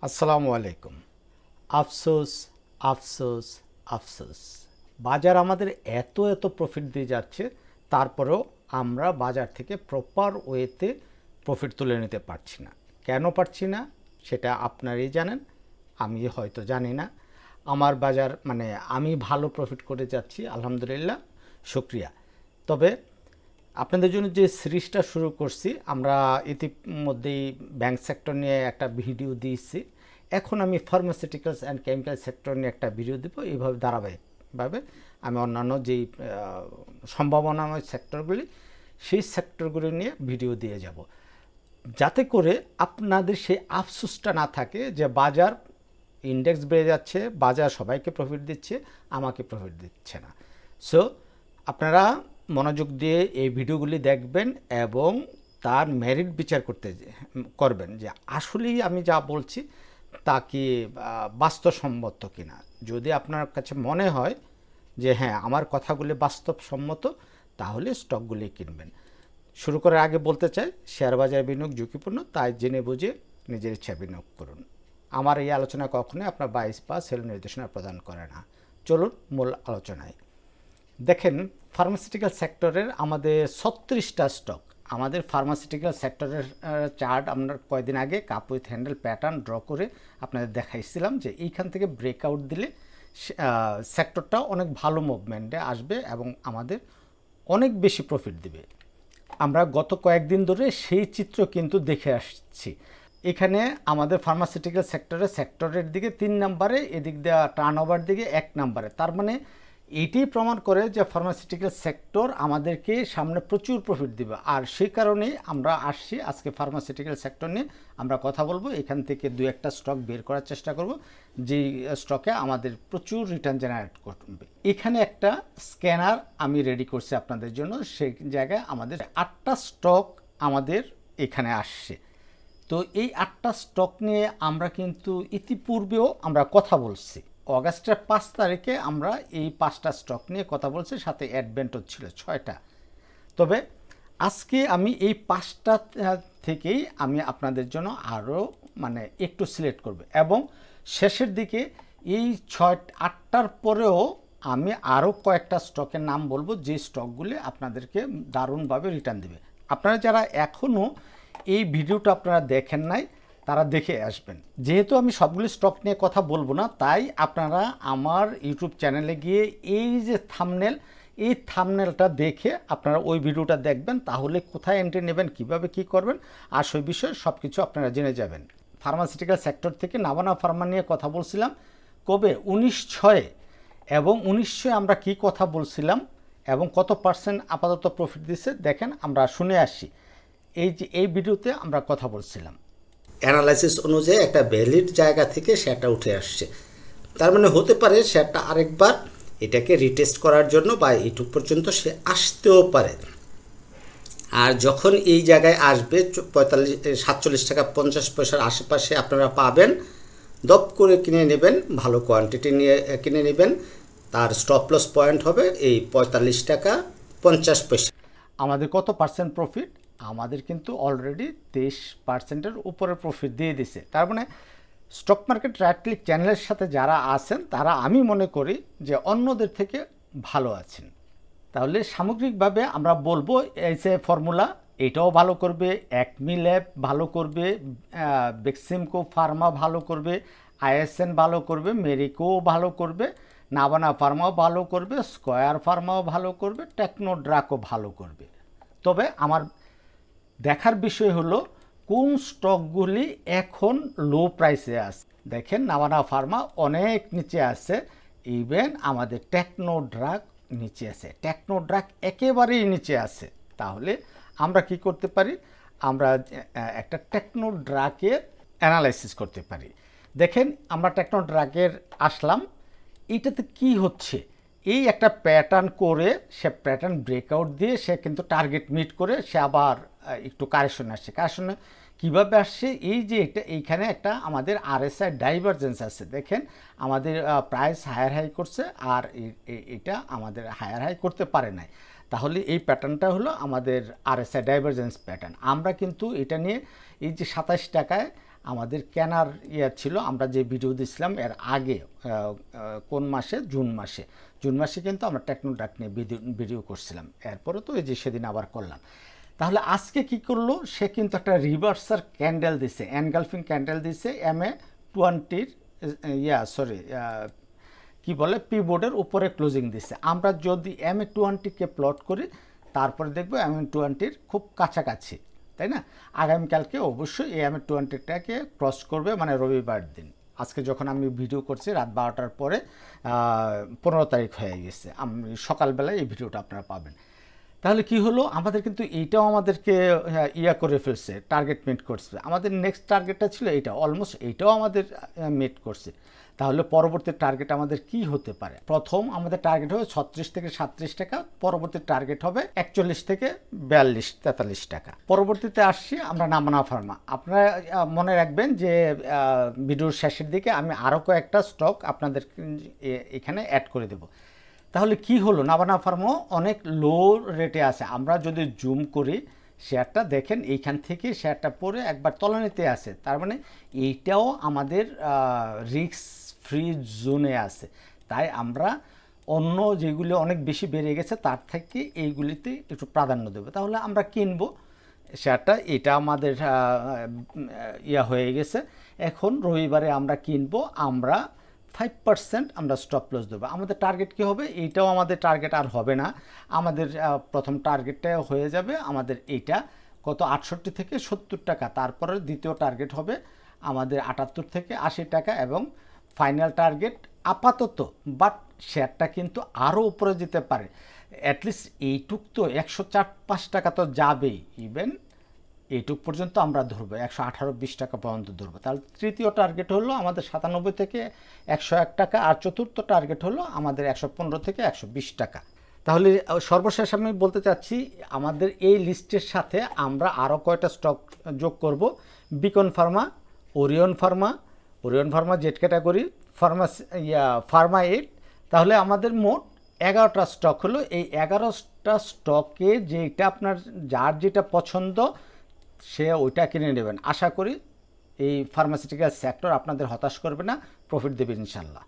আসসালামু আলাইকুম। আফসোস, আফসোস, আফসোস। বাজার আমাদের এত প্রফিট দিয়ে যাচ্ছে, তারপরেও আমরা বাজার থেকে প্রপার ওয়েতে প্রফিট তুলে নিতে পারছি না। কেন পারছি না সেটা আপনারাই জানেন, আমি হয়তো জানি না। আমার বাজার আমি ভালো প্রফিট করে যাচ্ছি, আলহামদুলিল্লাহ, শুকরিয়া। তবে আপনাদের জন্য যে সিরিজটা শুরু করছি, আমরা ইতিমধ্যেই ব্যাংক সেক্টর নিয়ে একটা ভিডিও দিয়েছি। এখন আমি ফার্মাসিউটিক্যালস অ্যান্ড কেমিক্যাল সেক্টর নিয়ে একটা ভিডিও দেব। এইভাবে ধারাবাহিকভাবে আমি অন্যান্য যেই সম্ভাবনাময় সেক্টরগুলি, সেই সেক্টরগুলি নিয়ে ভিডিও দিয়ে যাব, যাতে করে আপনাদের সেই আফসোসটা না থাকে যে বাজার ইন্ডেক্স বেড়ে যাচ্ছে, বাজার সবাইকে প্রফিট দিচ্ছে, আমাকে প্রফিট দিচ্ছে না। সো আপনারা মনোযোগ দিয়ে এই ভিডিওগুলি দেখবেন এবং তার মেরিট বিচার করবেন যে আসলেই আমি যা বলছি তা কি বাস্তবসম্মত কিনা। যদি আপনার কাছে মনে হয় যে হ্যাঁ, আমার কথাগুলি বাস্তবসম্মত, তাহলে স্টকগুলি কিনবেন। শুরু করার আগে বলতে চাই, শেয়ার বাজার বিনিয়োগ ঝুঁকিপূর্ণ, তাই জেনে বুঝে নিজের ইচ্ছা বিনিয়োগ করুন। আমার এই আলোচনা কখনোই আপনার বাইস বা সেল নির্দেশনা প্রদান করে না। চলুন মূল আলোচনায়। দেখেন, ফার্মাসিউটিক্যাল সেক্টরের আমাদের 36টা স্টক। আমাদের ফার্মাসিউটিক্যাল সেক্টরের চার্ট আমরা কয়েকদিন আগে cup with handle pattern draw করে আপনাদের দেখাইছিলাম যে এইখান থেকে ব্রেকআউট দিলে সেক্টরটা অনেক ভালো মুভমেন্টে আসবে এবং আমাদের অনেক বেশি প্রফিট দিবে। আমরা গত কয়েকদিন ধরে সেই চিত্র কিন্তু দেখে আসছি। এখানে আমাদের ফার্মাসিউটিক্যাল সেক্টরের দিকে 3 নম্বরে, এদিক দেওয়া টার্নওভার দিকে 1 নম্বরে। তার মানে এটি প্রমাণ করে যে ফার্মাসিউটিক্যাল সেক্টর আমাদেরকে সামনে প্রচুর প্রফিট দিবে। আর সেই কারণেই আমরা আসছি আজকে ফার্মাসিউটিক্যাল সেক্টর নিয়ে আমরা কথা বলবো। এখান থেকে 2-1টা স্টক বের করার চেষ্টা করব, যেই স্টকে আমাদের প্রচুর রিটার্ন জেনারেট করবে। এখানে একটা স্ক্যানার আমি রেডি করছি আপনাদের জন্য। সেই জায়গায় আমাদের 8টা স্টক আমাদের এখানে আসছে। তো এই 8টা স্টক নিয়ে আমরা কিন্তু ইতিপূর্বেও আমরা কথা বলছি। অগাস্টের 5 তারিখে আমরা এই 5টা স্টক নিয়ে কথা বলছি, সাথে অ্যাডভেন্টও ছিল 6টা। তবে আজকে আমি এই 5টা থেকেই আমি আপনাদের জন্য আরও একটু সিলেক্ট করব এবং শেষের দিকে এই 8টার পরেও আমি আরও কয়েকটা স্টকের নাম বলবো, যে স্টকগুলি আপনাদেরকে দারুণভাবে রিটার্ন দেবে। আপনারা যারা এখনও এই ভিডিওটা আপনারা দেখেন নাই, তারা দেখে আসবেন। যেহেতু আমি সবগুলি স্টক নিয়ে কথা বলবো না, তাই আপনারা আমার ইউটিউব চ্যানেলে গিয়ে এই যে থাম্বনেল, এই থাম্বনেলটা দেখে আপনারা ওই ভিডিওটা দেখবেন। তাহলে কোথায় এন্ট্রি নেবেন, কিভাবে কি করবেন, আর সেই বিষয়ে সব কিছু আপনারা জেনে যাবেন। ফার্মাসিউটিক্যাল সেক্টর থেকে নাভানা ফার্মা নিয়ে কথা বলছিলাম কবে, 19/6 এবং 19/6 আমরা কি কথা বলছিলাম এবং কত পার্সেন্ট আপাতত প্রফিট দিচ্ছে দেখেন, আমরা শুনে আসি। এই ভিডিওতে আমরা কথা বলছিলাম অ্যানালাইসিস অনুযায়ী একটা ভ্যালিড জায়গা থেকে শেয়ারটা উঠে আসছে। তার মানে হতে পারে শেয়ারটা আরেকবার এটাকে রিটেস্ট করার জন্য বা এইটুক পর্যন্ত সে আসতেও পারে। আর যখন এই জায়গায় আসবে 47 টাকা 50 পয়সার আশেপাশে আপনারা পাবেন, দপ করে কিনে নেবেন, ভালো কোয়ান্টিটি নিয়ে কিনে নেবেন। তার স্টপ লস পয়েন্ট হবে এই 45 টাকা 50 পয়সা। আমাদের কত পার্সেন্ট প্রফিট? আমাদের কিন্তু অলরেডি 23%-এর উপরে প্রফিট দিয়ে দিছে। তার মানে স্টক মার্কেট রাইট ক্লিক চ্যানেলের সাথে যারা আছেন, তারা আমি মনে করি যে অন্যদের থেকে ভালো আছেন। তাহলে সামগ্রিকভাবে আমরা বলবো এই যে ফর্মুলা, এটাও ভালো করবে, অ্যাকমি ল্যাব ভালো করবে, বেক্সিমকো ফার্মা ভালো করবে, আইএসএন ভালো করবে, মেরিকোও ভালো করবে, নাভানা ফার্মাও ভালো করবে, স্কয়ার ফার্মাও ভালো করবে, টেকনোড্রাকও ভালো করবে। তবে আমার দেখার বিষয় হলো কোন স্টকগুলি এখন লো প্রাইসে আছে। দেখেন, নাভানা ফার্মা অনেক নিচে আছে, ইভেন আমাদের টেকনোড্রাক নিচে আছে, টেকনোড্রাক একেবারেই নিচে আছে। তাহলে আমরা কি করতে পারি? আমরা একটা টেকনোড্রাকের অ্যানালাইসিস করতে পারি। দেখেন, আমরা টেকনোড্রাকের আসলাম, এইটাতে কি হচ্ছে, এই একটা প্যাটার্ন করে সে প্যাটার্ন ব্রেকআউট দিয়ে সে কিন্তু টার্গেট মিট করে সে আবার একটু কারেকশনে আসছে। কারেকশনে কীভাবে আসছে? এই যে এইখানে একটা আমাদের আরএসআই ডাইভারজেন্স আছে। দেখেন, আমাদের প্রাইস হায়ার হাই করছে আর এটা আমাদের হায়ার হাই করতে পারে নাই। তাহলে এই প্যাটার্নটা হলো আমাদের আরএসআই ডাইভারজেন্স প্যাটার্ন। আমরা কিন্তু এটা নিয়ে এই যে 27 টাকায় আমাদের কেনার ছিল, আমরা যে ভিডিও দিছিলাম এর আগে কোন মাসে, জুন মাসে কিন্তু আমরা টেকনোডাক নিয়ে ভিডিও করছিলাম। এরপরে তো এই যে সেদিন আবার করলাম। তাহলে আজকে কি করলো, সে কিন্তু একটা রিভার্সার ক্যান্ডেল দিছে, এনগালফিং ক্যান্ডেল দিছে MA20 কি বলে পিবোর্ডের উপরে ক্লোজিং দিচ্ছে। আমরা যদি MA20কে প্লট করি তারপরে দেখবো MA20 খুব কাছাকাছি, তাই না? আগামীকালকে অবশ্যই এই MA20টাকে ক্রস করবে, মানে রবিবার দিন। আজকে যখন আমি ভিডিও করছি রাত 12টার পরে 15 তারিখ হয়ে গেছে, আমি সকালবেলায় এই ভিডিওটা আপনারা পাবেন। তাহলে কি হলো, আমাদের কিন্তু এইটাও আমাদেরকে করে ফেলছে, টার্গেট মিট করছে। আমাদের নেক্সট টার্গেটটা ছিল এইটা, অলমোস্ট এইটাও আমাদের মিট করছে। তাহলে পরবর্তী টার্গেট আমাদের কি হতে পারে? প্রথম আমাদের টার্গেট হবে 36 থেকে 37 টাকা, পরবর্তী টার্গেট হবে 41 থেকে 42-43 টাকা। পরবর্তীতে আসছি আমরা নাবানা ফার্মা। আপনারা মনে রাখবেন যে ভিডিওর শেষের দিকে আমি আরও কয়েকটা স্টক আপনাদের এখানে অ্যাড করে দেব। তাহলে কি হলো, নাবানা ফার্মও অনেক লো রেটে আছে। আমরা যদি জুম করি শেয়ারটা দেখেন, এইখান থেকে শেয়ারটা পরে একবার তলানিতে আছে, তার মানে এইটাও আমাদের রিস্ক ফ্রি জোনে আছে। তাই আমরা অন্য যেগুলি অনেক বেশি বেড়ে গেছে তার থেকে এইগুলিতে একটু প্রাধান্য দেবো। তাহলে আমরা কিনবো শেয়ারটা, এটা আমাদের হয়ে গেছে। এখন রবিবারে আমরা কিনবো, আমরা 5% আমরা স্টপ লস দেবো। আমাদের টার্গেট কী হবে, এইটাও আমাদের টার্গেট আর হবে না। আমাদের প্রথম টার্গেটটা হয়ে যাবে আমাদের এইটা কত, 68 থেকে 70 টাকা। তারপরে দ্বিতীয় টার্গেট হবে আমাদের 78 থেকে 80 টাকা, এবং ফাইনাল টার্গেট আপাতত, বাট শেয়ারটা কিন্তু আরও উপরে যেতে পারে। অ্যাটলিস্ট এইটুক তো 104-5 টাকা তো যাবেই, ইভেন এইটুক পর্যন্ত আমরা ধরবো, 118-20 টাকা পর্যন্ত ধরবো। তাহলে তৃতীয় টার্গেট হলো আমাদের 97 থেকে 101 টাকা, আর চতুর্থ টার্গেট হলো আমাদের 115 থেকে 120 টাকা। তাহলে সর্বশেষ আমি বলতে চাচ্ছি, আমাদের এই লিস্টের সাথে আমরা আরও কয়টা স্টক যোগ করব। Beacon Pharma, Orion Pharma Z category, Pharma 8। তাহলে আমাদের মোট 11টা স্টক হলো। এই 11টা স্টকে যেটা আপনার যার যেটা পছন্দ সে ওইটা কিনে নেবেন। আশা করি এই ফার্মাসিউটিক্যাল সেক্টর আপনাদের হতাশ করবে না, প্রফিট দেবে ইনশাল্লাহ।